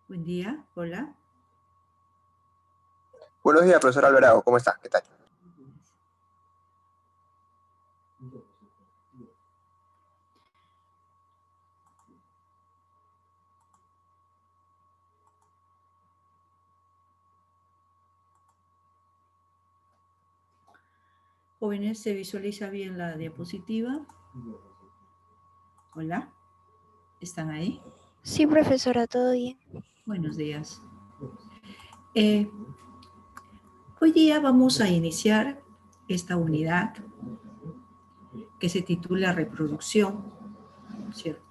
Buen día, hola. Buenos días, profesor Alvarado, ¿cómo está? ¿Qué tal? Jóvenes, ¿se visualiza bien la diapositiva? Hola, ¿están ahí? Sí, profesora, todo bien. Buenos días. Hoy día vamos a iniciar esta unidad que se titula reproducción, ¿cierto?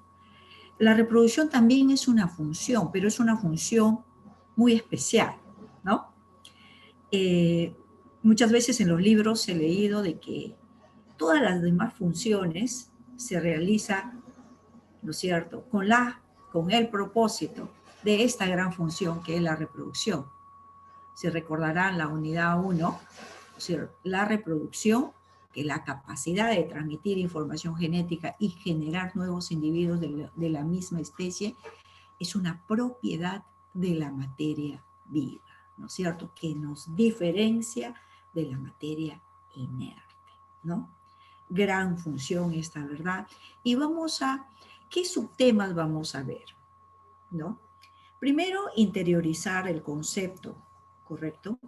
La reproducción también es una función, pero es una función muy especial, ¿no? Muchas veces en los libros he leído de que todas las demás funciones se realizan, ¿no es cierto?, con el propósito de esta gran función que es la reproducción. Se recordarán la unidad 1, o sea, la reproducción, que es la capacidad de transmitir información genética y generar nuevos individuos de la misma especie, es una propiedad de la materia viva, ¿no es cierto?, que nos diferencia de la materia inerte, ¿no? Gran función esta, ¿verdad? Y ¿qué subtemas vamos a ver? ¿No? Primero, interiorizar el concepto, ¿correcto?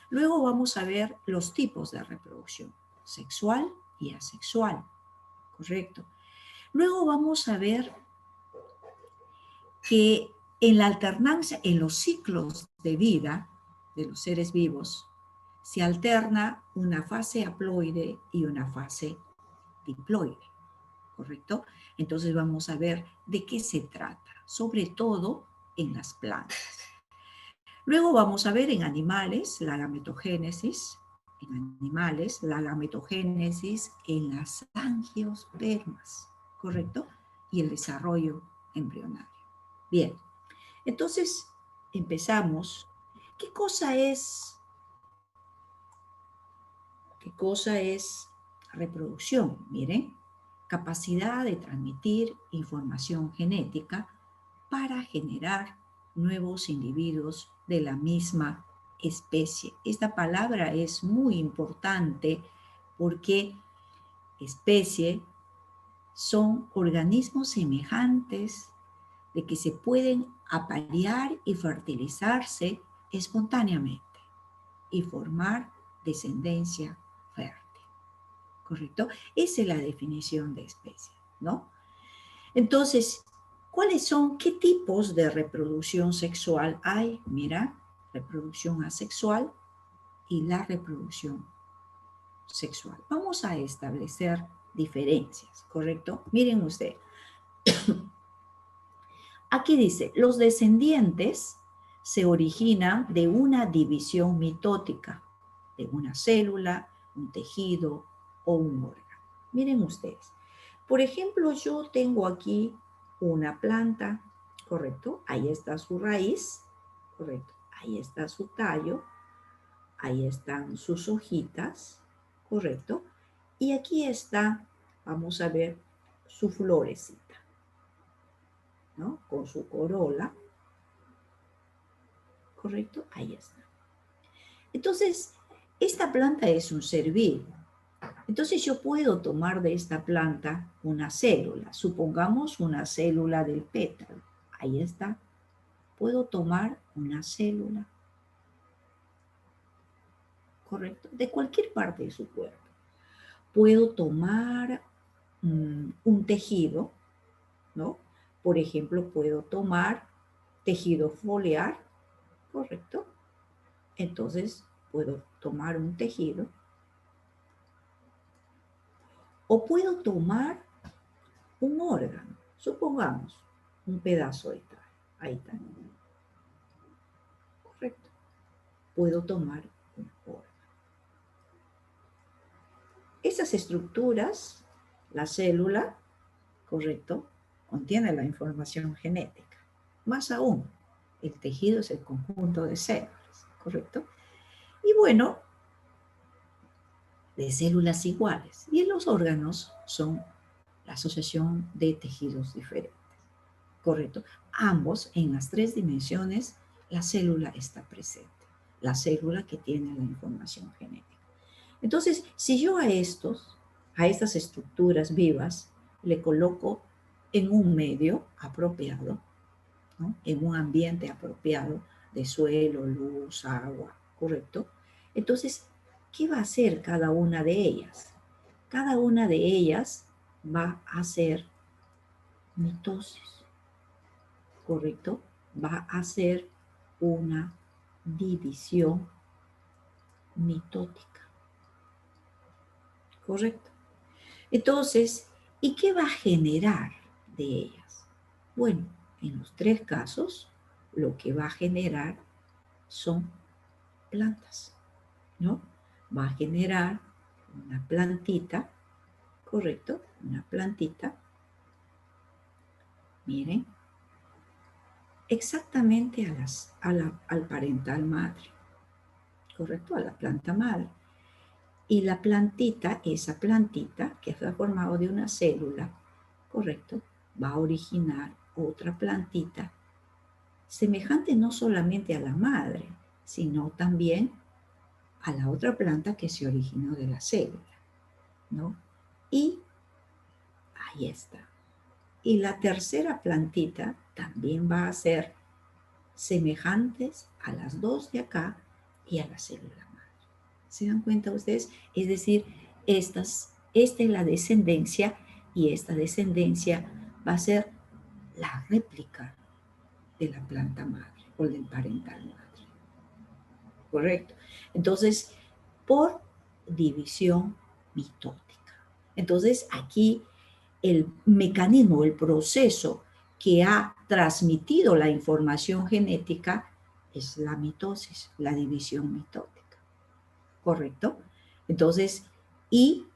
Luego vamos a ver los tipos de reproducción, sexual y asexual, ¿correcto? Luego vamos a ver que en la alternancia, en los ciclos de vida de los seres vivos, se alterna una fase haploide y una fase diploide, ¿correcto? Entonces vamos a ver de qué se trata, sobre todo en las plantas. Luego vamos a ver en animales la gametogénesis, en las angiospermas, ¿correcto? Y el desarrollo embrionario. Bien, entonces empezamos. ¿Qué cosa es reproducción? Miren, capacidad de transmitir información genética para generar nuevos individuos de la misma especie. Esta palabra es muy importante porque especie son organismos semejantes de que se pueden aparear y fertilizarse espontáneamente y formar descendencia fértil. ¿Correcto? Esa es la definición de especie, ¿no? Entonces, qué tipos de reproducción sexual hay? Mira, reproducción asexual y la reproducción sexual. Vamos a establecer diferencias, ¿correcto? Miren ustedes. Aquí dice, los descendientes se originan de una división mitótica, de una célula, un tejido o un órgano. Miren ustedes. Por ejemplo, yo tengo aquí una planta, ¿correcto? Ahí está su raíz, ¿correcto? Ahí está su tallo, ahí están sus hojitas, ¿correcto? Y aquí está, vamos a ver, su florecita, ¿no? Con su corola, ¿correcto? Ahí está. Entonces, esta planta es un ser vivo. Entonces yo puedo tomar de esta planta una célula, supongamos una célula del pétalo. Ahí está. Puedo tomar una célula, ¿correcto? De cualquier parte de su cuerpo. Puedo tomar un tejido, ¿no? Por ejemplo, puedo tomar tejido foliar, ¿correcto? Entonces, puedo tomar un tejido. O puedo tomar un órgano, supongamos, un pedazo de tal. Ahí está. Correcto. Puedo tomar un órgano. Esas estructuras, la célula, correcto, contiene la información genética. Más aún, el tejido es el conjunto de células, correcto. Y bueno, de células iguales. Y los órganos son la asociación de tejidos diferentes, ¿correcto? Ambos, en las tres dimensiones, la célula está presente, la célula que tiene la información genética. Entonces, si yo a estas estructuras vivas, le coloco en un medio apropiado, ¿no? En un ambiente apropiado de suelo, luz, agua, ¿correcto? Entonces, ¿qué va a hacer cada una de ellas? Cada una de ellas va a hacer mitosis, ¿correcto? Va a hacer una división mitótica, ¿correcto? Entonces, ¿y qué va a generar de ellas? Bueno, en los tres casos, lo que va a generar son plantas, ¿no? Va a generar una plantita, ¿correcto? Una plantita, miren, exactamente al parental madre, ¿correcto? A la planta madre. Y la plantita, esa plantita que está formada de una célula, ¿correcto? Va a originar otra plantita semejante no solamente a la madre, sino también a la otra planta que se originó de la célula, ¿no? Y ahí está. Y la tercera plantita también va a ser semejantes a las dos de acá y a la célula madre. ¿Se dan cuenta ustedes? Es decir, esta es la descendencia y esta descendencia va a ser la réplica de la planta madre o del parental madre. ¿Correcto? Entonces, por división mitótica. Entonces, aquí el mecanismo, el proceso que ha transmitido la información genética es la mitosis, la división mitótica. ¿Correcto? Entonces, y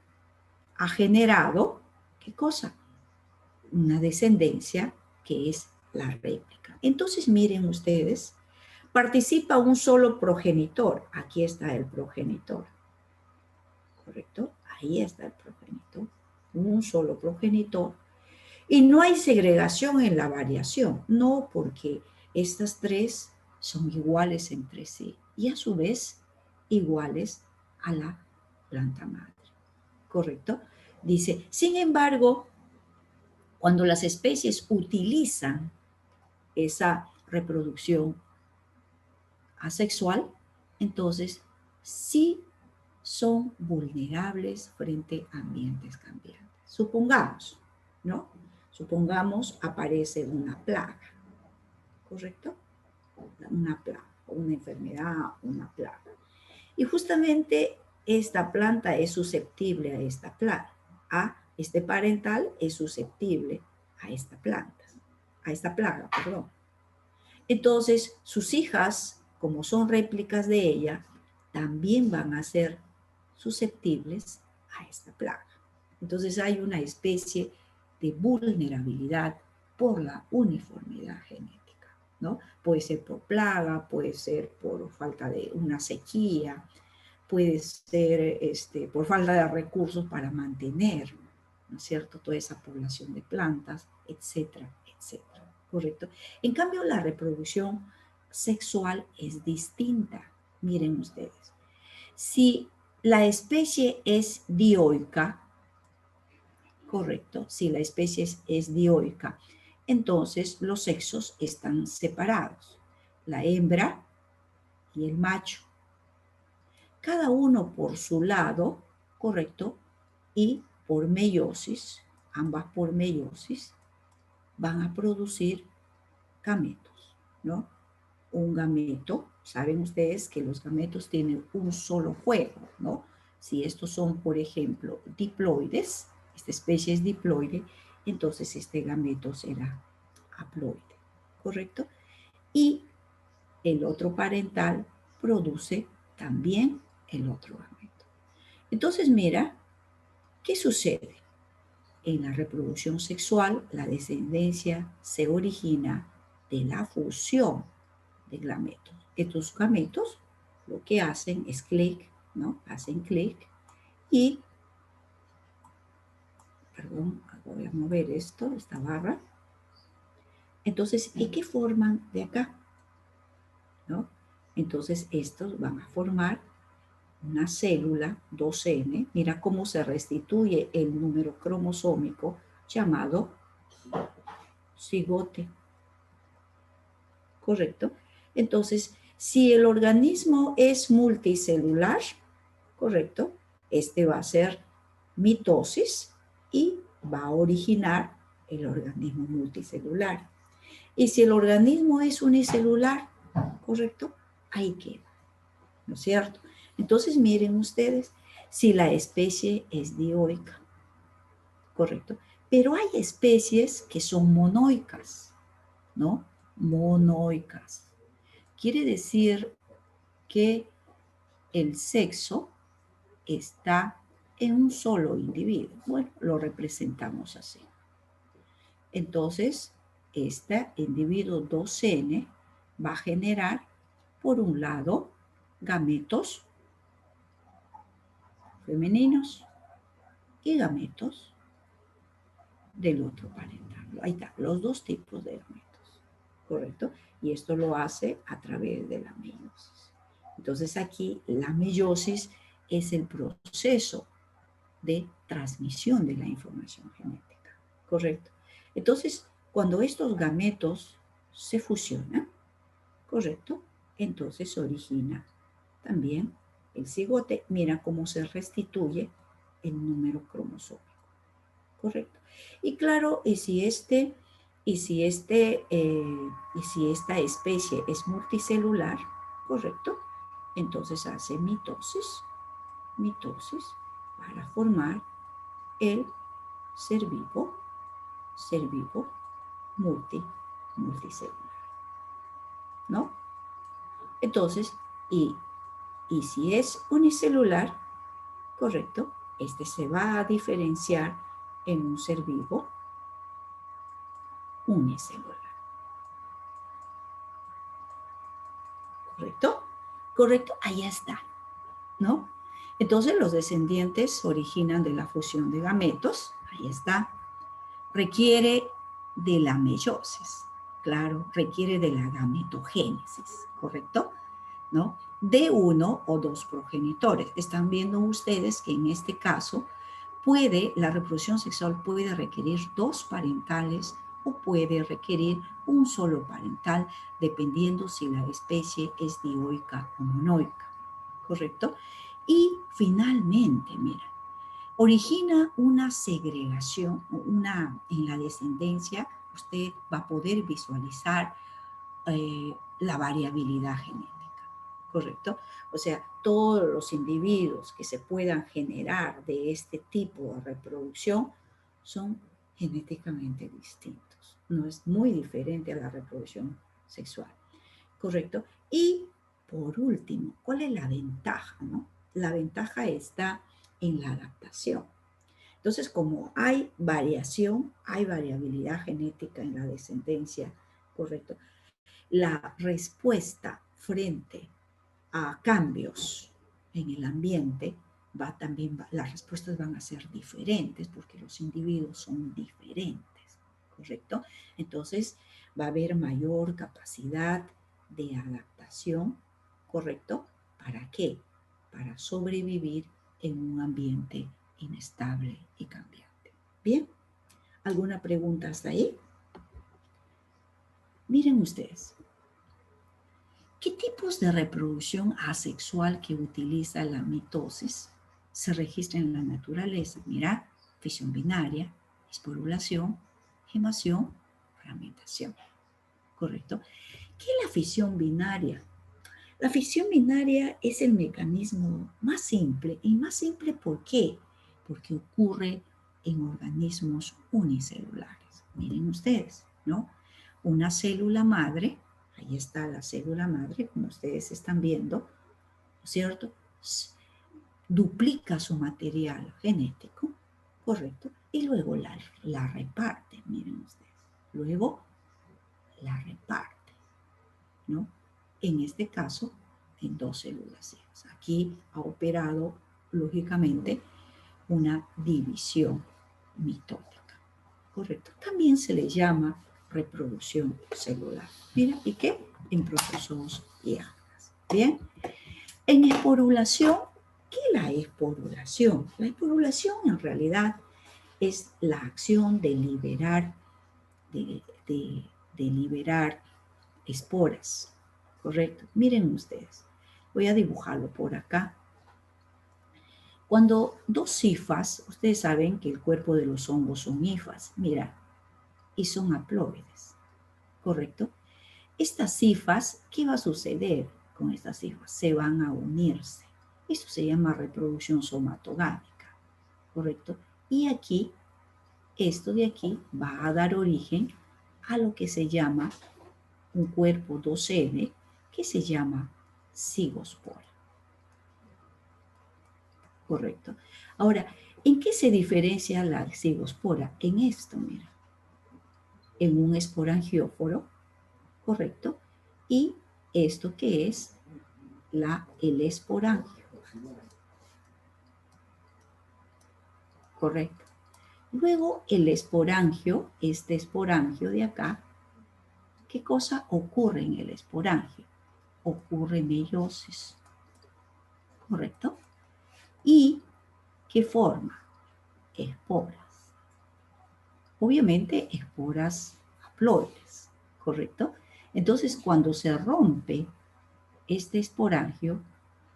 ha generado, ¿qué cosa? Una descendencia que es la réplica. Entonces, miren ustedes, participa un solo progenitor. Aquí está el progenitor. ¿Correcto? Ahí está el progenitor. Un solo progenitor. Y no hay segregación en la variación. No, porque estas tres son iguales entre sí. Y a su vez, iguales a la planta madre. ¿Correcto? Dice, sin embargo, cuando las especies utilizan esa reproducción asexual, entonces sí son vulnerables frente a ambientes cambiantes. Supongamos, ¿no? Supongamos aparece una plaga, ¿correcto? Una plaga, una enfermedad, una plaga. Y justamente esta planta es susceptible a esta plaga. Este parental es susceptible a esta planta, a esta plaga, perdón. Entonces, sus hijas, como son réplicas de ella, también van a ser susceptibles a esta plaga. Entonces, hay una especie de vulnerabilidad por la uniformidad genética, ¿no? Puede ser por plaga, puede ser por falta de una sequía, puede ser por falta de recursos para mantener, ¿no es cierto?, toda esa población de plantas, etcétera, etcétera, ¿correcto? En cambio, la reproducción sexual es distinta. Miren ustedes, si la especie es dioica, ¿correcto? Si la especie es dioica, entonces los sexos están separados, la hembra y el macho, cada uno por su lado, ¿correcto? Y por meiosis, ambas por meiosis, van a producir gametos, ¿no? Un gameto, saben ustedes que los gametos tienen un solo juego, ¿no? Si estos son, por ejemplo, diploides, esta especie es diploide, entonces este gameto será haploide, ¿correcto? Y el otro parental produce también el otro gameto. Entonces, mira, ¿qué sucede? En la reproducción sexual, la descendencia se origina de la fusión de gametos. Estos gametos lo que hacen es clic, ¿no? Hacen clic y, perdón, voy a mover esto, esta barra. Entonces, ¿y qué forman de acá? ¿No? Entonces, estos van a formar una célula 2N. Mira cómo se restituye el número cromosómico llamado cigote. ¿Correcto? Entonces, si el organismo es multicelular, ¿correcto? Este va a ser mitosis y va a originar el organismo multicelular. Y si el organismo es unicelular, ¿correcto? Ahí queda, ¿no es cierto? Entonces, miren ustedes, si la especie es dioica, ¿correcto? Pero hay especies que son monoicas, ¿no? Monoicas. Quiere decir que el sexo está en un solo individuo. Bueno, lo representamos así. Entonces, este individuo 2N va a generar, por un lado, gametos femeninos y gametos del otro parental. Ahí está, los dos tipos de gametos, ¿correcto? Y esto lo hace a través de la meiosis. Entonces aquí la meiosis es el proceso de transmisión de la información genética, ¿correcto? Entonces, cuando estos gametos se fusionan, ¿correcto? Entonces se origina también el cigote. Mira cómo se restituye el número cromosómico, ¿correcto? Y claro, y si esta especie es multicelular, ¿correcto? Entonces hace mitosis para formar el ser vivo multicelular, ¿no? Entonces, y si es unicelular, correcto, este se va a diferenciar en un ser vivo unicelular, ¿correcto? Correcto, ahí está, ¿no? Entonces los descendientes se originan de la fusión de gametos, ahí está. Requiere de la meiosis, claro, requiere de la gametogénesis, ¿correcto? ¿No? De uno o dos progenitores. Están viendo ustedes que en este caso la reproducción sexual puede requerir dos parentales o puede requerir un solo parental, dependiendo si la especie es dioica o monoica, ¿correcto? Y finalmente, mira, origina una segregación, en la descendencia, usted va a poder visualizar la variabilidad genética, ¿correcto? O sea, todos los individuos que se puedan generar de este tipo de reproducción son genéticamente distintos. No es muy diferente a la reproducción sexual, ¿correcto? Y por último, ¿cuál es la ventaja, no? La ventaja está en la adaptación. Entonces, como hay variación, hay variabilidad genética en la descendencia, ¿correcto? La respuesta frente a cambios en el ambiente las respuestas van a ser diferentes porque los individuos son diferentes, ¿correcto? Entonces, va a haber mayor capacidad de adaptación, ¿correcto? ¿Para qué? Para sobrevivir en un ambiente inestable y cambiante. Bien, ¿alguna pregunta hasta ahí? Miren ustedes, ¿qué tipos de reproducción asexual que utiliza la mitosis se registran en la naturaleza? Mira, fisión binaria, esporulación, gemación, fragmentación. ¿Correcto? ¿Qué es la fisión binaria? La fisión binaria es el mecanismo más simple. ¿Y más simple por qué? Porque ocurre en organismos unicelulares. Miren ustedes, ¿no? Una célula madre, ahí está la célula madre, como ustedes están viendo, ¿no es cierto? Duplica su material genético, ¿correcto? Y luego la reparte, miren ustedes. Luego la reparte, ¿no? En este caso, en dos células hijas. Aquí ha operado, lógicamente, una división mitótica, ¿correcto? También se le llama reproducción celular. Mira, ¿y qué? En protozoos y algas. Bien. En esporulación, ¿qué es la esporulación? La esporulación en realidad es la acción de liberar, de liberar esporas, ¿correcto? Miren ustedes, voy a dibujarlo por acá. Cuando dos hifas, ustedes saben que el cuerpo de los hongos son hifas, mira, y son haploides, ¿correcto? Estas hifas, ¿qué va a suceder con estas hifas? Se van a unirse. Eso se llama reproducción somatogámica, ¿correcto? Y aquí, esto de aquí va a dar origen a lo que se llama un cuerpo 2N, que se llama cigospora, ¿correcto? Ahora, ¿en qué se diferencia la cigospora? En esto, mira, en un esporangióforo, ¿correcto? Y esto que es el esporangio, ¿correcto? Luego el esporangio, este esporangio de acá, ¿qué cosa ocurre en el esporangio? Ocurre meiosis, ¿correcto? ¿Y qué forma? Esporas. Obviamente esporas haploides, ¿correcto? Entonces cuando se rompe este esporangio,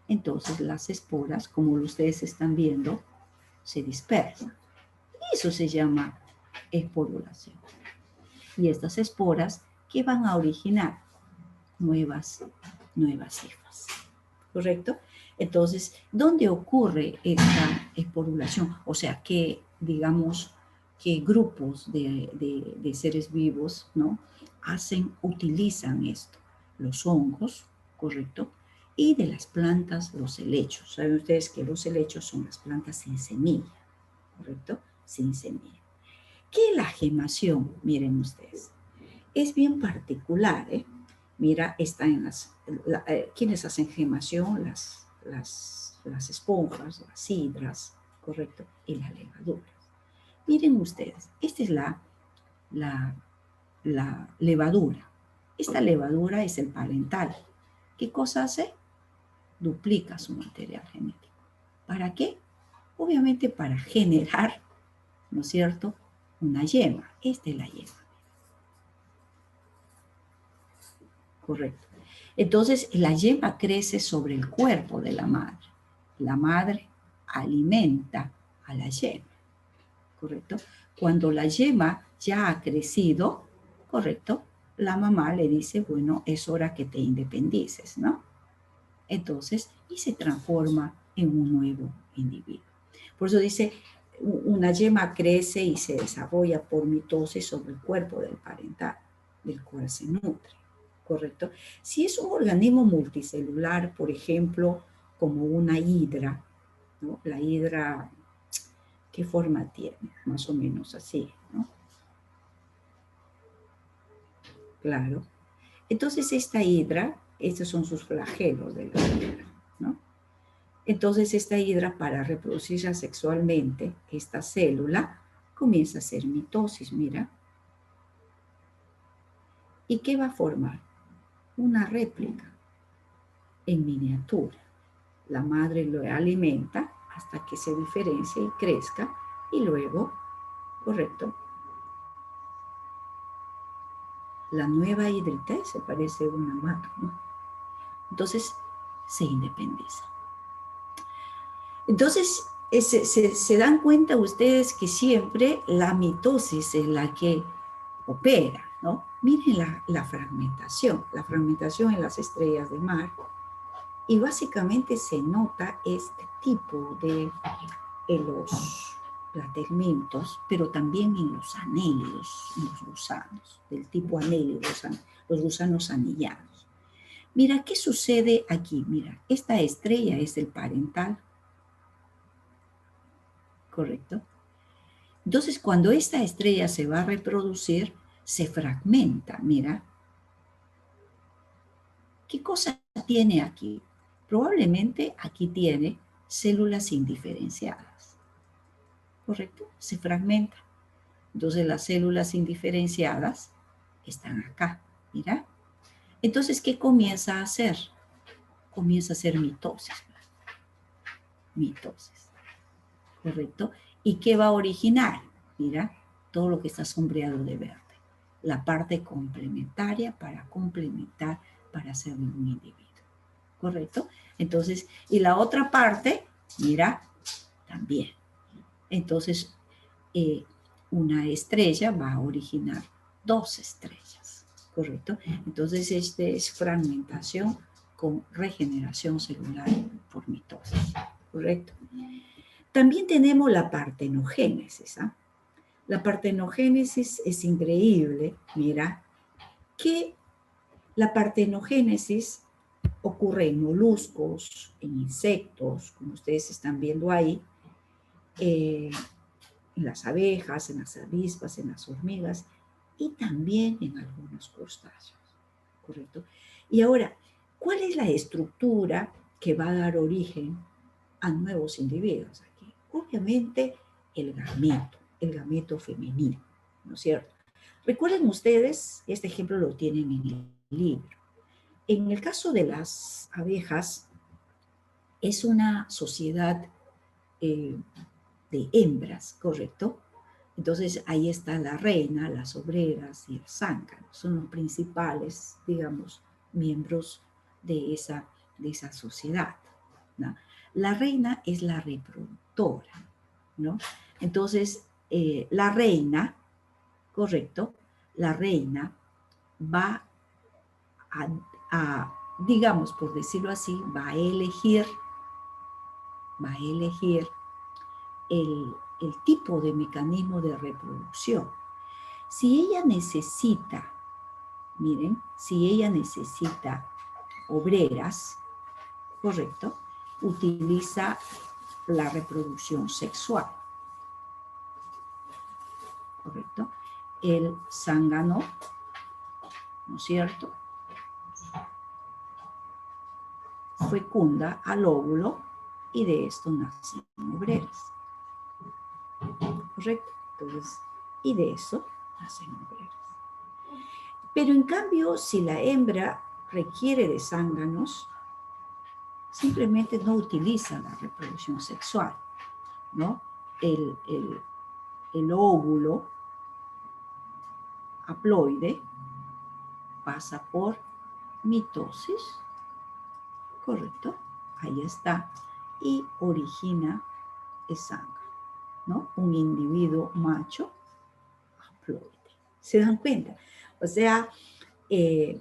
entonces las esporas, como ustedes están viendo, se dispersan. Eso se llama esporulación. Y estas esporas, ¿qué van a originar? Nuevas hifas, ¿correcto? Entonces, ¿dónde ocurre esta esporulación? O sea, que, digamos, que grupos de seres vivos, ¿no? Utilizan esto. Los hongos, ¿correcto? Y de las plantas, los helechos. Saben ustedes que los helechos son las plantas sin semilla, ¿correcto? Sin semilla. ¿Qué es la gemación? Miren ustedes. Es bien particular, ¿eh? Mira, está en ¿quiénes hacen gemación? Las esponjas, las hidras, ¿correcto? Y las levaduras. Miren ustedes, esta es la levadura. Esta levadura es el parental. ¿Qué cosa hace? Duplica su material genético. ¿Para qué? Obviamente para generar, ¿no es cierto?, una yema. Esta es la yema. Correcto. Entonces, la yema crece sobre el cuerpo de la madre. La madre alimenta a la yema. ¿Correcto? Cuando la yema ya ha crecido, ¿correcto? La mamá le dice, bueno, es hora que te independices, ¿no? Entonces, y se transforma en un nuevo individuo. Por eso dice, una yema crece y se desarrolla por mitosis sobre el cuerpo del parental, del cual se nutre, ¿correcto? Si es un organismo multicelular, por ejemplo, como una hidra, ¿no? La hidra, ¿qué forma tiene? Más o menos así, ¿no? Claro. Entonces esta hidra, estos son sus flagelos de la hidra, ¿no? Entonces esta hidra, para reproducirse sexualmente, esta célula comienza a hacer mitosis, mira. ¿Y qué va a formar? Una réplica en miniatura. La madre lo alimenta hasta que se diferencie y crezca, y luego, correcto, la nueva hidrita se parece a una madre, ¿no? Entonces se independiza. Entonces se dan cuenta ustedes que siempre la mitosis es la que opera, ¿no? Miren la fragmentación en las estrellas de mar, y básicamente se nota este tipo de en los platemintos, pero también en los anélidos, en los gusanos, del tipo anélido, los gusanos anillados. Mira, ¿qué sucede aquí? Mira, esta estrella es el parental, ¿correcto? Entonces, cuando esta estrella se va a reproducir, se fragmenta, mira. ¿Qué cosa tiene aquí? Probablemente aquí tiene células indiferenciadas, ¿correcto? Se fragmenta. Entonces las células indiferenciadas están acá, mira. Entonces, ¿qué comienza a hacer? Comienza a hacer mitosis. Mitosis, ¿correcto? ¿Y qué va a originar? Mira, todo lo que está sombreado de verde. La parte complementaria para complementar, para hacer un individuo, ¿correcto? Entonces, y la otra parte, mira, también. Entonces, una estrella va a originar dos estrellas, ¿correcto? Entonces, este es fragmentación con regeneración celular por mitosis, ¿correcto? También tenemos la partenogénesis, ¿ah? La partenogénesis es increíble, mira, que la partenogénesis ocurre en moluscos, en insectos, como ustedes están viendo ahí, en las abejas, en las avispas, en las hormigas y también en algunos crustáceos, ¿correcto? Y ahora, ¿cuál es la estructura que va a dar origen a nuevos individuos aquí? Obviamente el gameto femenino, ¿no es cierto? Recuerden ustedes, este ejemplo lo tienen en el libro. En el caso de las abejas, es una sociedad de hembras, ¿correcto? Entonces ahí está la reina, las obreras y el zángano. Son los principales, digamos, miembros de esa sociedad, ¿no? La reina es la reproductora, ¿no? Entonces, la reina, ¿correcto? La reina va digamos, por decirlo así, va a elegir el tipo de mecanismo de reproducción. Si ella necesita, miren, si ella necesita obreras, ¿correcto? Utiliza la reproducción sexual, ¿correcto? El zángano, ¿no es cierto?, fecunda al óvulo y de esto nacen obreras, ¿correcto? Entonces, y de eso nacen obreras. Pero en cambio, si la hembra requiere de zánganos, simplemente no utiliza la reproducción sexual, ¿no? El óvulo haploide pasa por mitosis, ¿correcto? Ahí está, y origina el zángano, ¿no? Un individuo macho haploide. ¿Se dan cuenta? O sea, y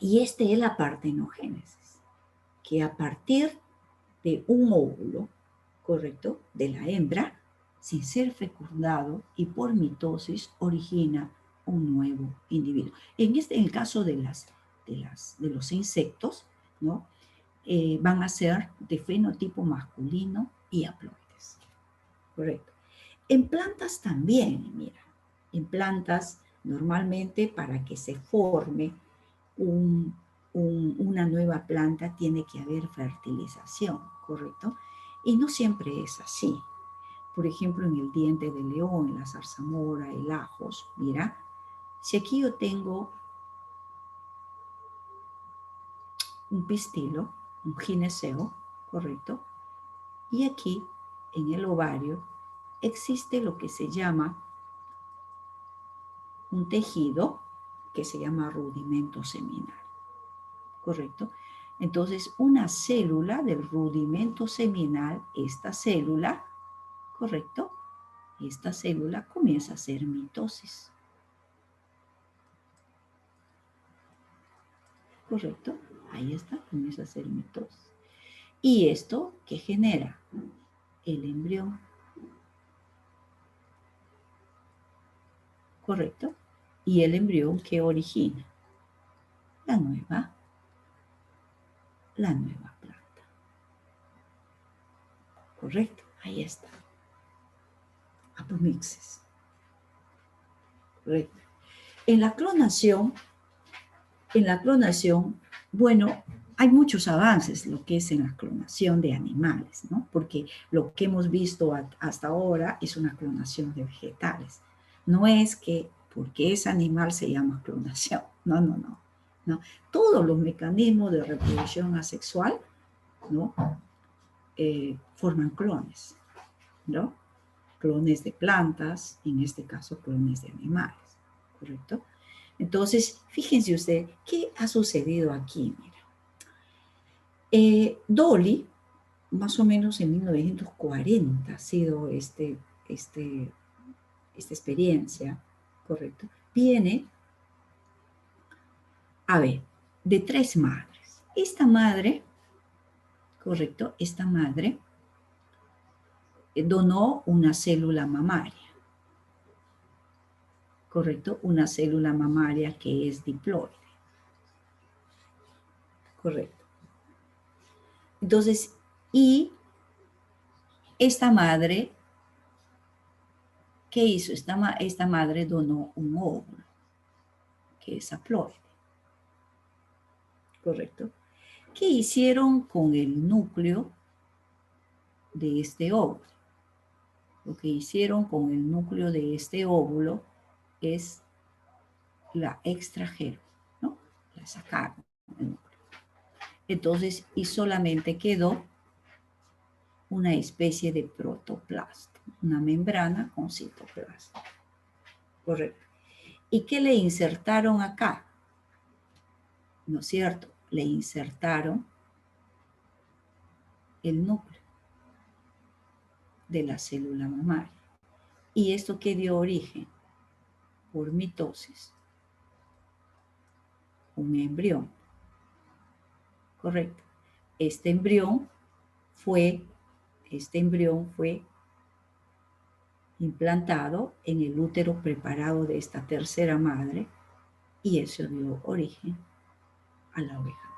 este es la partenogénesis, que a partir de un óvulo, ¿correcto?, de la hembra, sin ser fecundado y por mitosis, origina un nuevo individuo. En el caso de los insectos, ¿no?, van a ser de fenotipo masculino y haploides, ¿correcto? En plantas también, mira, en plantas normalmente para que se forme una nueva planta tiene que haber fertilización, ¿correcto? Y no siempre es así. Por ejemplo, en el diente de león, en la zarzamora, el ajos, mira, si aquí yo tengo un pistilo, un gineceo, ¿correcto? Y aquí, en el ovario, existe lo que se llama un tejido que se llama rudimento seminal, ¿correcto? Entonces, una célula del rudimento seminal, esta célula, ¿correcto?, esta célula comienza a hacer mitosis, ¿correcto? Ahí está, comienza a hacer mitosis. ¿Y esto qué genera? El embrión, ¿correcto? Y el embrión, ¿qué origina? La nueva planta, ¿correcto? Ahí está. Apomixis, ¿correcto? En la clonación, bueno, hay muchos avances lo que es en la clonación de animales, ¿no? Porque lo que hemos visto hasta ahora es una clonación de vegetales. No es que porque ese animal se llama clonación. No, no, no. ¿No? Todos los mecanismos de reproducción asexual, ¿no? Forman clones, ¿no? Clones de plantas, en este caso clones de animales, ¿correcto? Entonces, fíjense usted, ¿qué ha sucedido aquí? Mira, Dolly, más o menos en 1940 ha sido esta experiencia, ¿correcto? Viene, a ver, de 3 madres. Esta madre, ¿correcto? Esta madre donó una célula mamaria, ¿correcto? Una célula mamaria que es diploide, ¿correcto? Entonces, y esta madre, ¿qué hizo? Esta madre donó un óvulo, que es haploide, ¿correcto? ¿Qué hicieron con el núcleo de este óvulo? Lo que hicieron con el núcleo de este óvulo es la extrajeron, ¿no? La sacaron del núcleo. Entonces, y solamente quedó una especie de protoplasto, una membrana con citoplasma. Correcto. ¿Y qué le insertaron acá? ¿No es cierto? Le insertaron el núcleo de la célula mamaria. ¿Y esto qué dio origen? Por mitosis, un embrión. Correcto. Este embrión fue implantado en el útero preparado de esta tercera madre y eso dio origen a la oveja.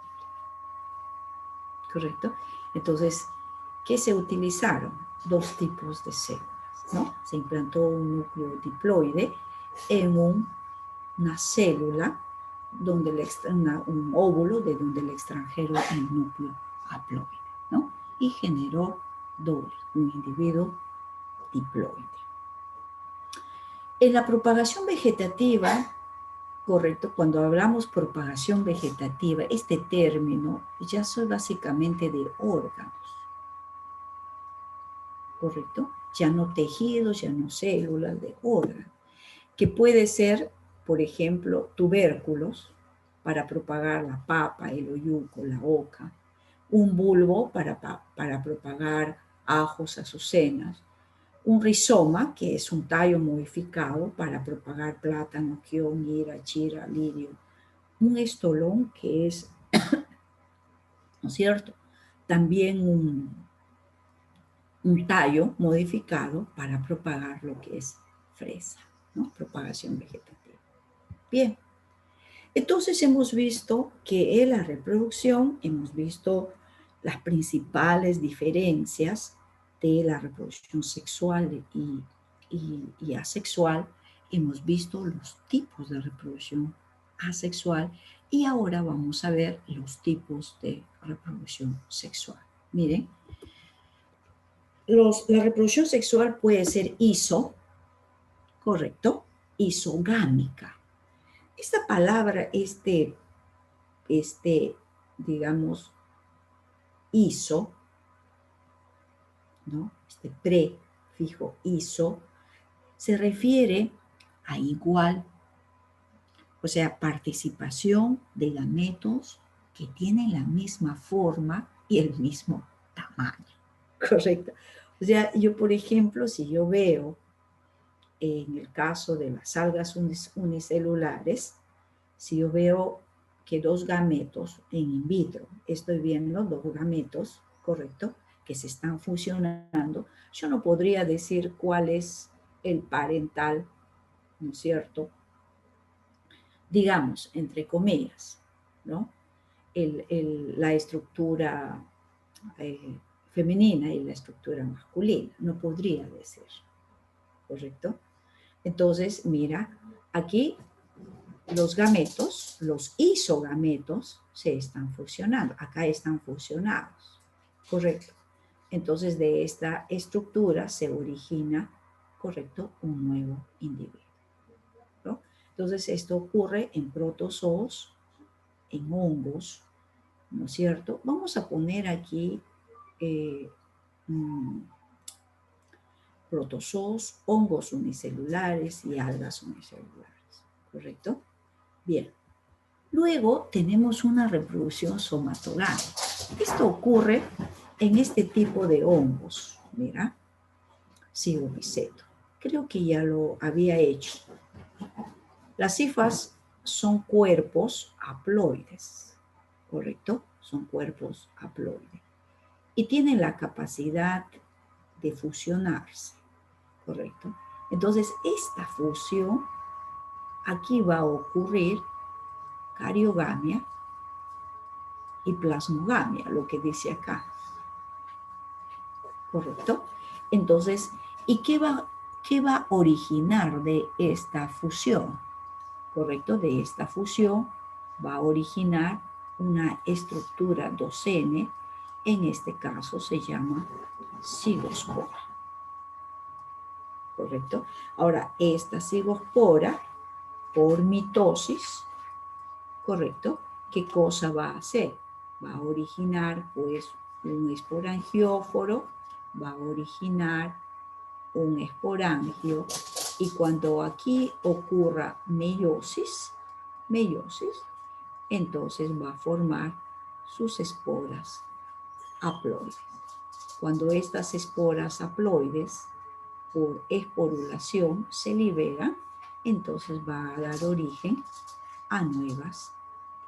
¿Correcto? Entonces, ¿qué se utilizaron? 2 tipos de células, ¿no? Se implantó un núcleo diploide en una célula, donde un óvulo de donde le extrajeron el núcleo haploide, ¿no? Y generó doble, un individuo diploide. En la propagación vegetativa, correcto, cuando hablamos propagación vegetativa, este término ya son básicamente de órganos, correcto, ya no tejidos, ya no células, de órganos, que puede ser, por ejemplo, tubérculos para propagar la papa, el oyuco, la oca, un bulbo para propagar ajos, azucenas, un rizoma, que es un tallo modificado para propagar plátano, quión, ira, chira, lirio, un estolón, que es, ¿no es cierto?, también un tallo modificado para propagar lo que es fresa, ¿no? Propagación vegetativa. Bien, entonces hemos visto que en la reproducción, hemos visto las principales diferencias de la reproducción sexual y asexual. Hemos visto los tipos de reproducción asexual y ahora vamos a ver los tipos de reproducción sexual. Miren, la reproducción sexual puede ser correcto, isogámica. Esta palabra, digamos, iso, ¿no? Este prefijo iso, se refiere a igual, o sea, participación de gametos que tienen la misma forma y el mismo tamaño, ¿correcto? O sea, yo, por ejemplo, si yo veo en el caso de las algas unicelulares, si yo veo que 2 gametos en in vitro, estoy viendo 2 gametos, ¿correcto?, que se están fusionando, yo no podría decir cuál es el parental, ¿no es cierto?, digamos, entre comillas, ¿no?, la estructura femenina y la estructura masculina, no podría decir, ¿correcto? Entonces, mira, aquí los gametos, los isogametos, se están fusionando. Acá están fusionados, ¿correcto? Entonces, de esta estructura se origina, ¿correcto?, un nuevo individuo, ¿no? Entonces, esto ocurre en protozoos, en hongos, ¿no es cierto? Vamos a poner aquí protozoos, hongos unicelulares y algas unicelulares, ¿correcto? Bien. Luego tenemos una reproducción somatogámica. Esto ocurre en este tipo de hongos. Mira, Cigomiceto. Creo que ya lo había hecho. Las cifas son cuerpos haploides, ¿correcto? Son cuerpos haploides. Y tienen la capacidad de fusionarse, ¿correcto? Entonces, esta fusión, aquí va a ocurrir cariogamia y plasmogamia, lo que dice acá, ¿correcto? Entonces, ¿y qué va a originar de esta fusión? ¿Correcto? De esta fusión va a originar una estructura 2N, en este caso se llama cigospora. ¿Correcto? Ahora, esta cigospora, por mitosis, ¿correcto? ¿Qué cosa va a hacer? Va a originar, pues, un esporangióforo, va a originar un esporangio, y cuando aquí ocurra meiosis, entonces va a formar sus esporas haploides. Cuando estas esporas haploides, por esporulación, se liberan, entonces va a dar origen a nuevas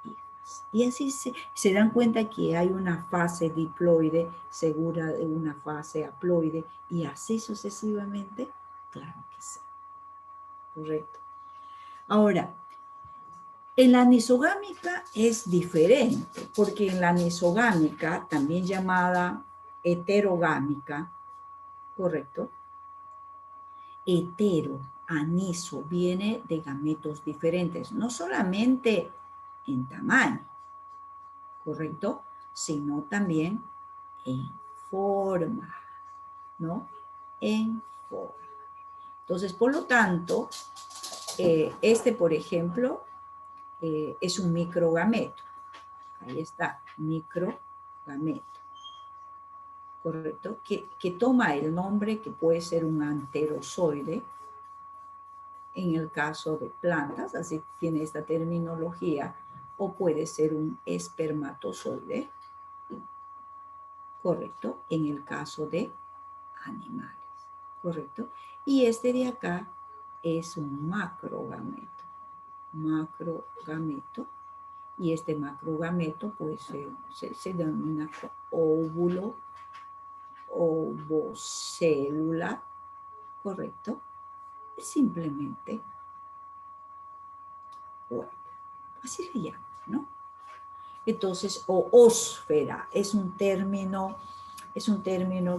hifas. Y así se dan cuenta que hay una fase diploide segura de una fase haploide, y así sucesivamente. Claro que sí. Correcto. Ahora, en la anisogámica es diferente, porque en la anisogámica, también llamada heterogámica, ¿correcto? Hetero, aniso, viene de gametos diferentes, no solamente en tamaño, ¿correcto? Sino también en forma, ¿no? En forma. Entonces, por lo tanto, por ejemplo, es un microgameto. Ahí está, microgameto. ¿Correcto? Que toma el nombre, que puede ser un anterozoide, en el caso de plantas, así tiene esta terminología, o puede ser un espermatozoide, ¿correcto? En el caso de animales, ¿correcto? Y este de acá es un macrogameto, y este macrogameto pues se denomina óvulo, ovocélula, ¿correcto? Simplemente, bueno, así se llama, ¿no? Entonces, o ósfera es un término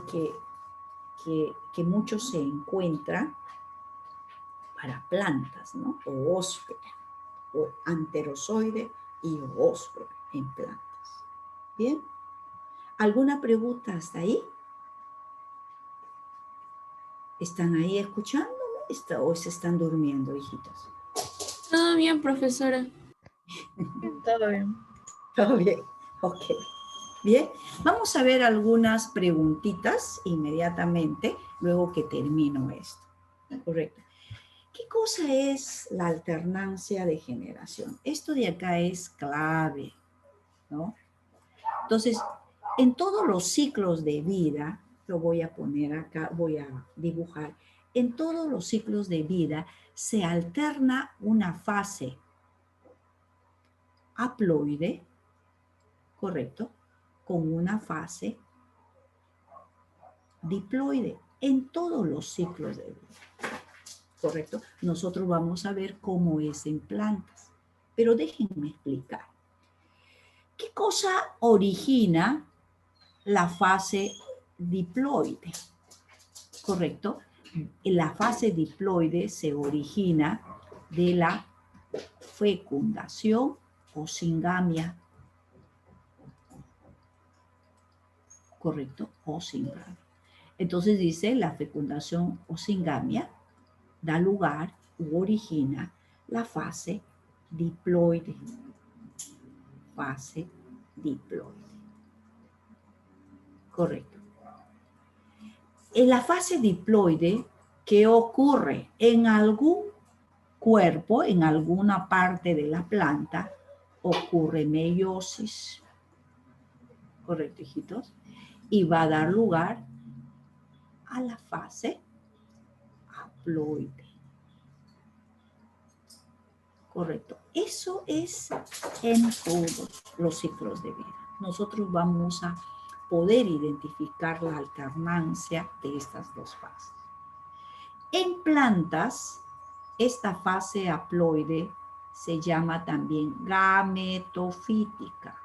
que mucho se encuentra para plantas, ¿no? O ósfera, o anterozoide y ósfera en plantas. ¿Bien? ¿Alguna pregunta hasta ahí? ¿Están ahí escuchándome o se están durmiendo, hijitos? Todo bien, profesora. Todo bien. Todo bien, ok. Bien, vamos a ver algunas preguntitas inmediatamente, luego que termino esto. Correcto. ¿Qué cosa es la alternancia de generación? Esto de acá es clave, ¿no? Entonces, en todos los ciclos de vida, lo voy a poner acá, voy a dibujar, en todos los ciclos de vida se alterna una fase haploide, ¿correcto? Con una fase diploide, en todos los ciclos de vida, ¿correcto? Nosotros vamos a ver cómo es en plantas, pero déjenme explicar. ¿Qué cosa origina la fase diploide? ¿Correcto? La fase diploide se origina de la fecundación o singamia. ¿Correcto? O singamia. Entonces dice, la fecundación o singamia da lugar u origina la fase diploide. Fase diploide. Correcto. En la fase diploide, ¿qué ocurre? En algún cuerpo, en alguna parte de la planta, ocurre meiosis. Correcto, hijitos. Y va a dar lugar a la fase haploide. Correcto. Eso es en todos los ciclos de vida. Nosotros vamos a poder identificar la alternancia de estas dos fases. En plantas, esta fase haploide se llama también gametofítica.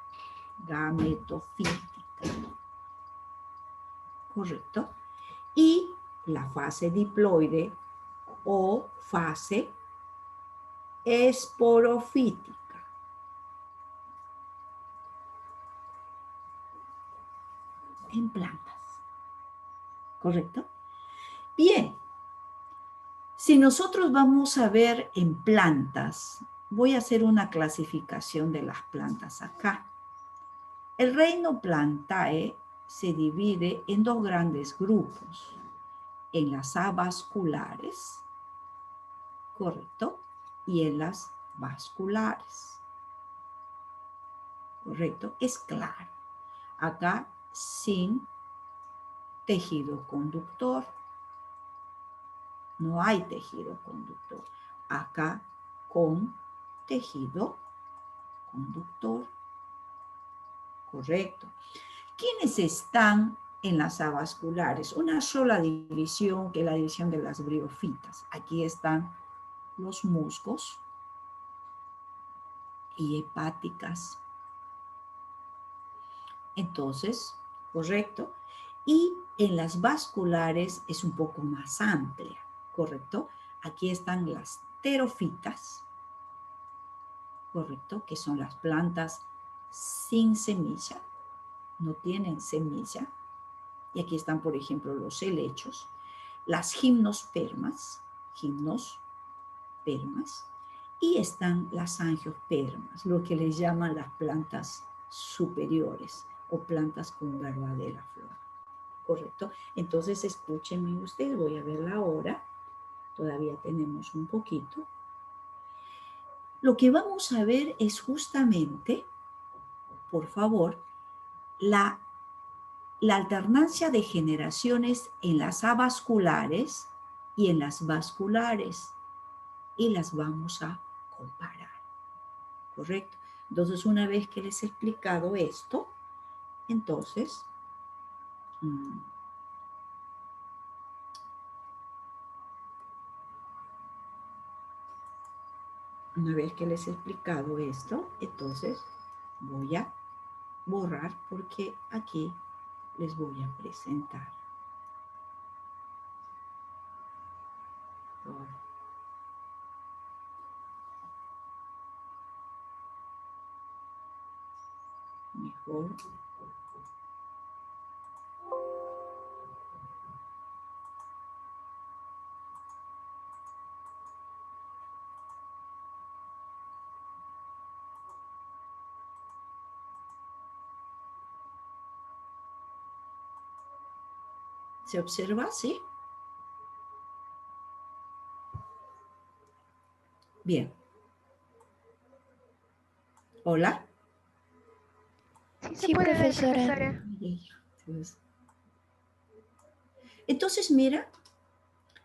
Gametofítica. Correcto. Y la fase diploide o fase esporofítica. En plantas. ¿Correcto? Bien. Si nosotros vamos a ver en plantas, voy a hacer una clasificación de las plantas acá. El reino Plantae se divide en dos grandes grupos. En las avasculares, ¿correcto? Y en las vasculares. ¿Correcto? Es claro. Acá sin tejido conductor. No hay tejido conductor. Acá con tejido conductor. Correcto. ¿Quiénes están en las avasculares? Una sola división, que es la división de las briofitas. Aquí están los musgos y hepáticas. Entonces, correcto. Y en las vasculares es un poco más amplia, ¿correcto? Aquí están las terofitas, ¿correcto? Que son las plantas sin semilla, no tienen semilla. Y aquí están, por ejemplo, los helechos, las gimnospermas, y están las angiospermas, lo que les llaman las plantas superiores o plantas con verdadera flor. ¿Correcto? Entonces, escúchenme ustedes, voy a ver la hora. Todavía tenemos un poquito. Lo que vamos a ver es justamente, por favor, la alternancia de generaciones en las avasculares y en las vasculares. Y las vamos a comparar. ¿Correcto? Entonces, una vez que les he explicado esto, entonces, entonces voy a borrar porque aquí les voy a presentar. Mejor. ¿Se observa? ¿Sí? Bien. ¿Hola? Sí, profesora. Entonces, mira,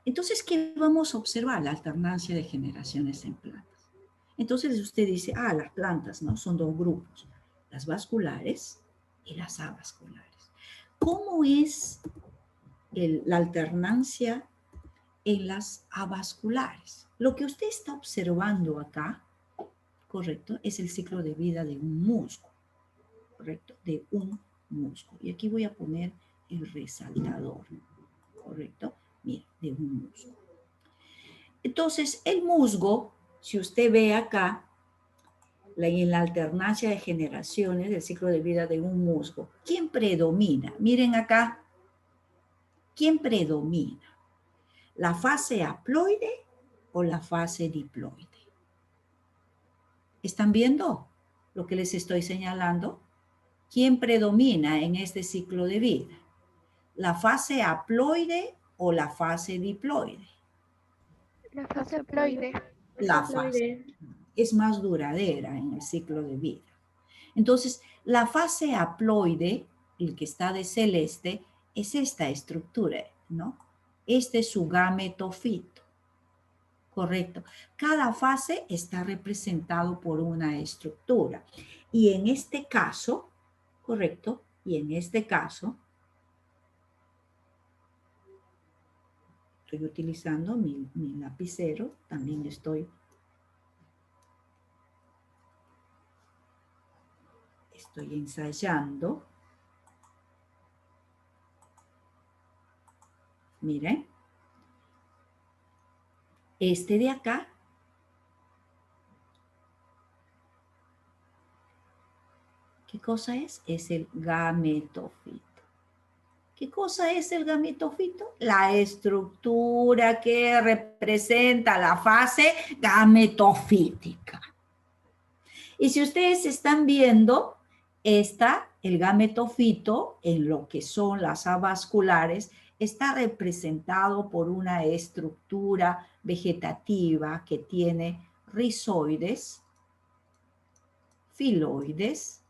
¿qué vamos a observar? La alternancia de generaciones en plantas. Entonces usted dice, las plantas, ¿no? Son dos grupos, las vasculares y las avasculares. ¿Cómo es la alternancia en las avasculares? Lo que usted está observando acá, correcto, es el ciclo de vida de un musgo, correcto, de un musgo. Y aquí voy a poner el resaltador, correcto, mira, de un musgo. Entonces, el musgo, si usted ve acá, en la alternancia de generaciones del ciclo de vida de un musgo, ¿quién predomina? Miren acá, ¿quién predomina? ¿La fase haploide o la fase diploide? ¿Están viendo lo que les estoy señalando? ¿Quién predomina en este ciclo de vida? ¿La fase haploide o la fase diploide? La fase haploide. La fase es más duradera en el ciclo de vida. Entonces, la fase haploide, el que está de celeste, es esta estructura, ¿no? Este es su gametofito, correcto. Cada fase está representado por una estructura. Y en este caso, correcto, y en este caso, estoy utilizando mi lapicero, también estoy ensayando. Miren, este de acá ¿qué cosa es? Es el gametofito. ¿Qué cosa es el gametofito? La estructura que representa la fase gametofítica. Y si ustedes están viendo, el gametofito, en lo que son las avasculares, está representado por una estructura vegetativa que tiene rizoides, filoides,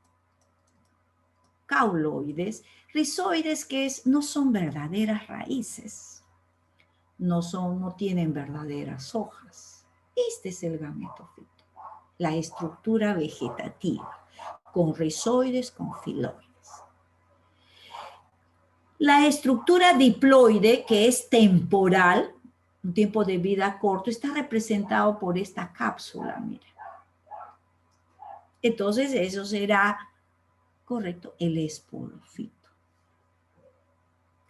cauloides, rizoides que no son verdaderas raíces, no tienen verdaderas hojas. Este es el gametofito, la estructura vegetativa, con rizoides, con filoides. La estructura diploide, que es temporal, un tiempo de vida corto, está representado por esta cápsula, miren. Entonces, eso será, correcto, el esporofito,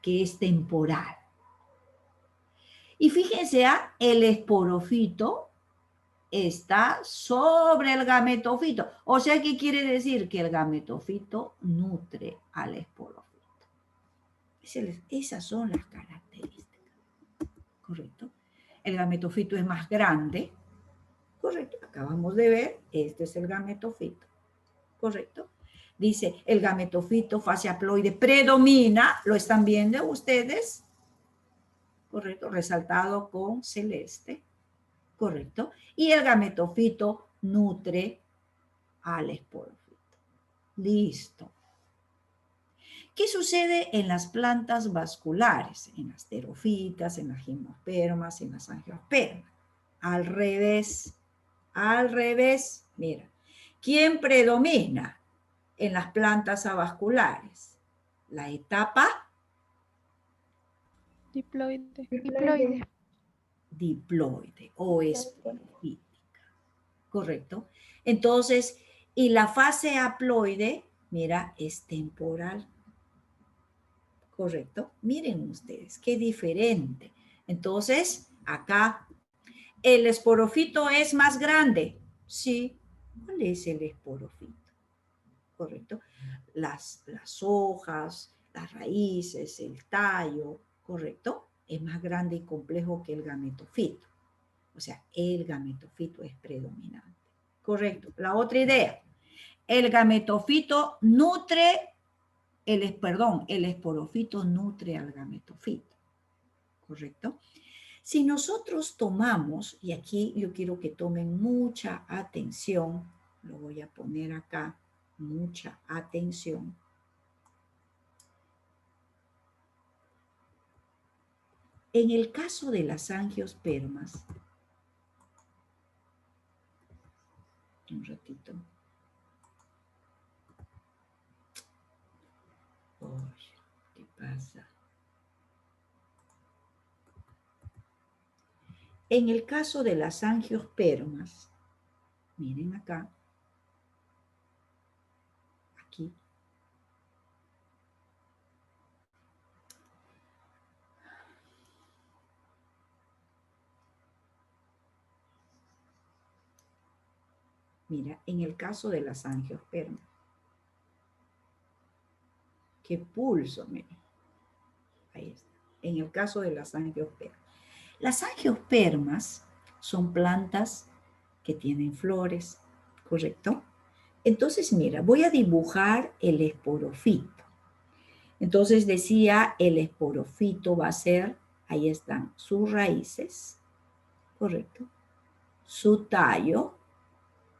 que es temporal. Y fíjense, el esporofito está sobre el gametofito. O sea, ¿qué quiere decir? Que el gametofito nutre al esporofito. Esas son las características. ¿Correcto? El gametofito es más grande. ¿Correcto? Acabamos de ver, este es el gametofito. ¿Correcto? Dice, el gametofito fase haploide predomina. ¿Lo están viendo ustedes? Correcto, resaltado con celeste, correcto, y el gametofito nutre al esporofito. Listo. ¿Qué sucede en las plantas vasculares? En las terofitas, en las gimnospermas, en las angiospermas. Al revés, mira. ¿Quién predomina en las plantas avasculares? La etapa diploide o esporofítica. ¿Correcto? Entonces, y la fase haploide, mira, es temporal. ¿Correcto? Miren ustedes, qué diferente. Entonces, acá, ¿el esporofito es más grande? Sí. ¿Cuál es el esporofito? ¿Correcto? Las hojas, las raíces, el tallo, ¿correcto? Es más grande y complejo que el gametofito. O sea, el gametofito es predominante. Correcto. La otra idea. El gametofito nutre, el esporofito nutre al gametofito. ¿Correcto? Si nosotros tomamos, y aquí yo quiero que tomen mucha atención, lo voy a poner acá, mucha atención. En el caso de las angiospermas, un ratito. Oye, ¿qué pasa? En el caso de las angiospermas, miren acá, aquí, mira, en el caso de las angiospermas, qué pulso, miren, ahí está, en el caso de las angiospermas. Las angiospermas son plantas que tienen flores, ¿correcto? Entonces, mira, voy a dibujar el esporofito. Entonces decía, el esporofito va a ser, ahí están sus raíces, ¿correcto? Su tallo,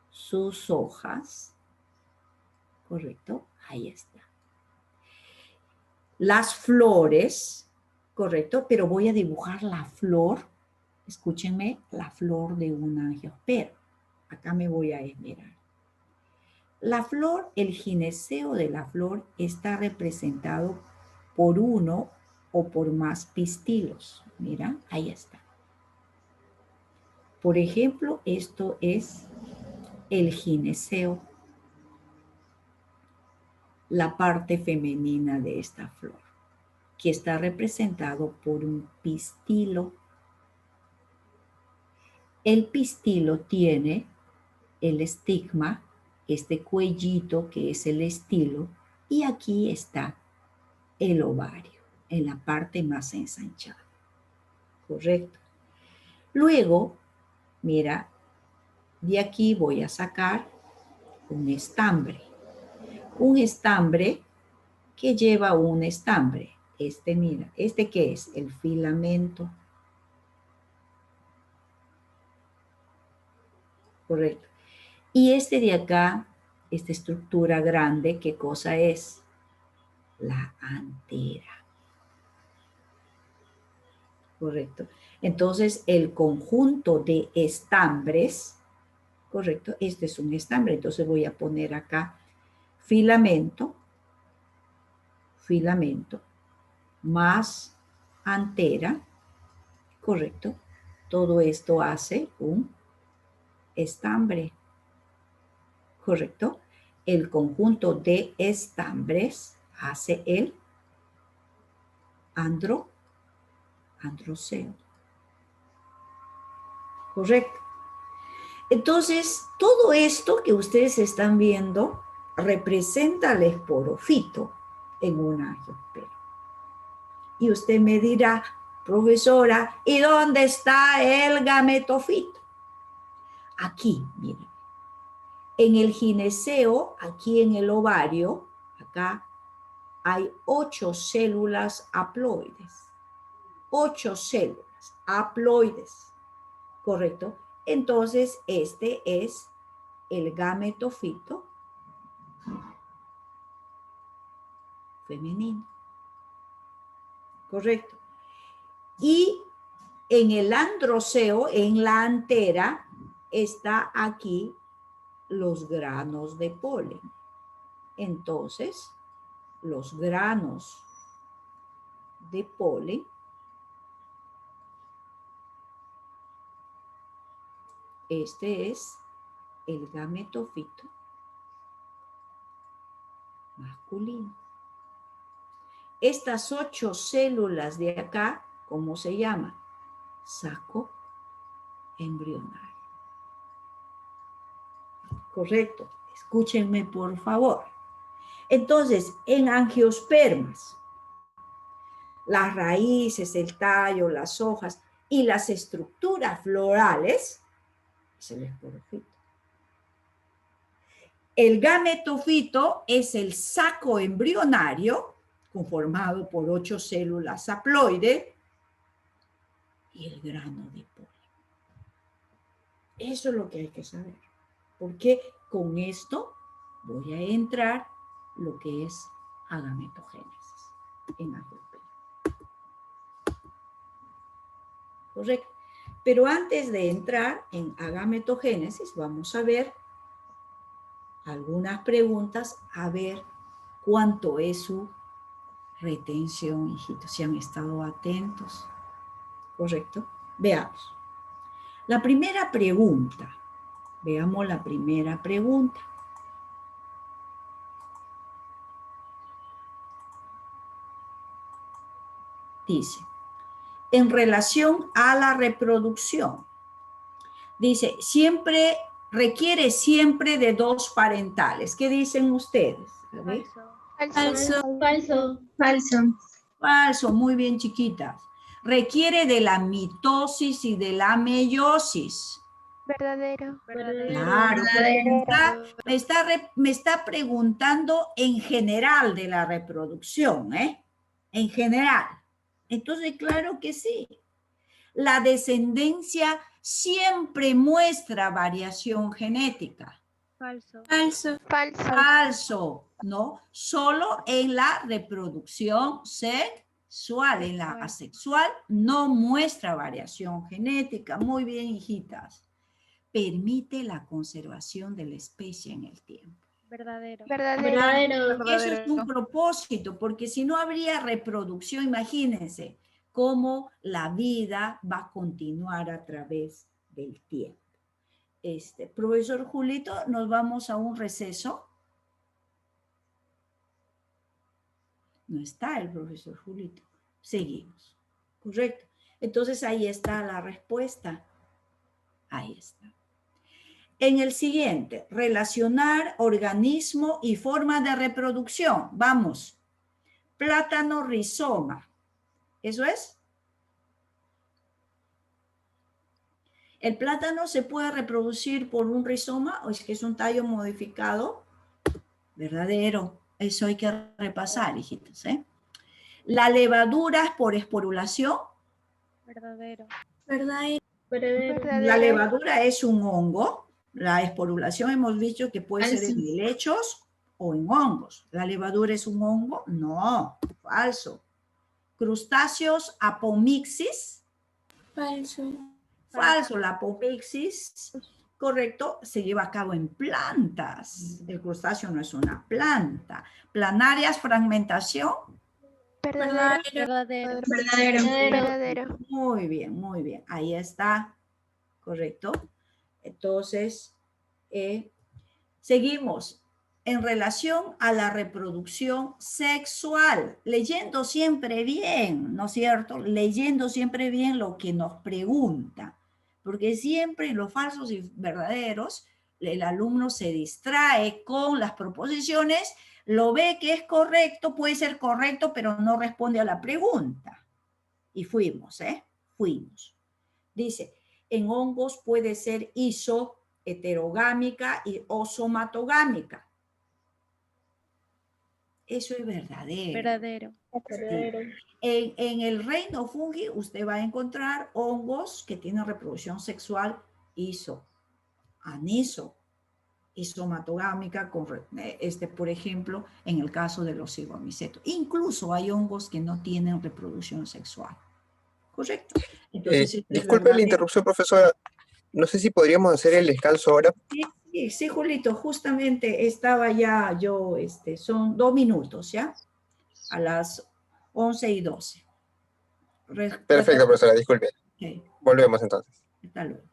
sus hojas, ¿correcto? Ahí está. Las flores, ¿correcto? Pero voy a dibujar la flor, escúchenme, la flor de un angiospermo. Acá me voy a esmerar. La flor, el gineceo de la flor está representado por uno o por más pistilos. Mira, ahí está. Por ejemplo, esto es el gineceo, la parte femenina de esta flor, que está representado por un pistilo. El pistilo tiene el estigma, este cuellito que es el estilo, y aquí está el ovario, en la parte más ensanchada. ¿Correcto? Luego, mira, de aquí voy a sacar un estambre. Un estambre que lleva un estambre. Este, mira, ¿este qué es? El filamento. Correcto. Y este de acá, esta estructura grande, ¿qué cosa es? La antera. Correcto. Entonces, el conjunto de estambres, correcto, este es un estambre. Entonces voy a poner acá filamento, filamento, más antera, correcto. Todo esto hace un estambre, correcto. El conjunto de estambres hace el androceo. Correcto. Entonces, todo esto que ustedes están viendo representa el esporofito en un angiospermo. Y usted me dirá, profesora, ¿y dónde está el gametofito? Aquí, miren. En el gineceo, aquí en el ovario, acá, hay 8 células haploides. 8 células haploides, ¿correcto? Entonces, este es el gametofito femenino, ¿correcto? Y en el androceo, en la antera, está aquí los granos de polen. Entonces, los granos de polen este es el gametofito masculino. Estas 8 células de acá, ¿cómo se llaman? Saco embrionario. Correcto. Escúchenme, por favor. Entonces, en angiospermas, las raíces, el tallo, las hojas y las estructuras florales es el esporofito. El gametofito es el saco embrionario conformado por 8 células haploides y el grano de polen. Eso es lo que hay que saber, porque con esto voy a entrar lo que es agametogénesis en angiosperma. Correcto. Pero antes de entrar en agametogénesis, vamos a ver algunas preguntas, a ver cuánto es su retención, hijitos, si han estado atentos. ¿Correcto? Veamos. La primera pregunta. Veamos la primera pregunta. Dice, en relación a la reproducción, dice, requiere siempre de 2 parentales. ¿Qué dicen ustedes? A ver. Falso. Falso. Falso. Falso, muy bien, chiquitas. Requiere de la mitosis y de la meiosis. Verdadero. Claro, me está preguntando en general de la reproducción, ¿eh? En general. Entonces, claro que sí. La descendencia siempre muestra variación genética. Falso. Falso. Falso. Falso, ¿no? Solo en la reproducción sexual, en la asexual no muestra variación genética. Muy bien, hijitas. Permite la conservación de la especie en el tiempo. Verdadero. Eso es un propósito, porque si no habría reproducción, imagínense cómo la vida va a continuar a través del tiempo. Profesor Julito, nos vamos a un receso. No está el profesor Julito. Seguimos. Correcto. Entonces ahí está la respuesta. Ahí está. En el siguiente, relacionar organismo y forma de reproducción. Vamos. Plátano rizoma. ¿Eso es? ¿El plátano se puede reproducir por un rizoma o es que es un tallo modificado? Verdadero. Eso hay que repasar, hijitos, ¿eh? ¿La levadura es por esporulación? Verdadero. La levadura es un hongo. La esporulación hemos dicho que puede ser en helechos o en hongos. ¿La levadura es un hongo? No, falso. ¿Crustáceos apomixis? Falso. Falso, la apomixis, correcto, se lleva a cabo en plantas. El crustáceo no es una planta. ¿Planarias fragmentación? Verdadero. Muy bien, muy bien. Ahí está, correcto. Entonces, seguimos en relación a la reproducción sexual, leyendo siempre bien, ¿no es cierto? Leyendo siempre bien lo que nos pregunta, porque siempre en los falsos y verdaderos, el alumno se distrae con las proposiciones, lo ve que es correcto, puede ser correcto, pero no responde a la pregunta. Y fuimos, Fuimos. Dice, en hongos puede ser heterogámica o somatogámica. Eso es verdadero. Sí. En el reino fungi usted va a encontrar hongos que tienen reproducción sexual isomatogámica, por ejemplo, en el caso de los cigomicetos. Incluso hay hongos que no tienen reproducción sexual. ¿Correcto? Entonces, disculpe la interrupción, profesora. No sé si podríamos hacer el descanso ahora. Sí, Julito, justamente estaba ya yo, son 2 minutos, ¿ya? A las 11:12. Perfecto, profesora, disculpe. Okay. Volvemos entonces. Hasta luego.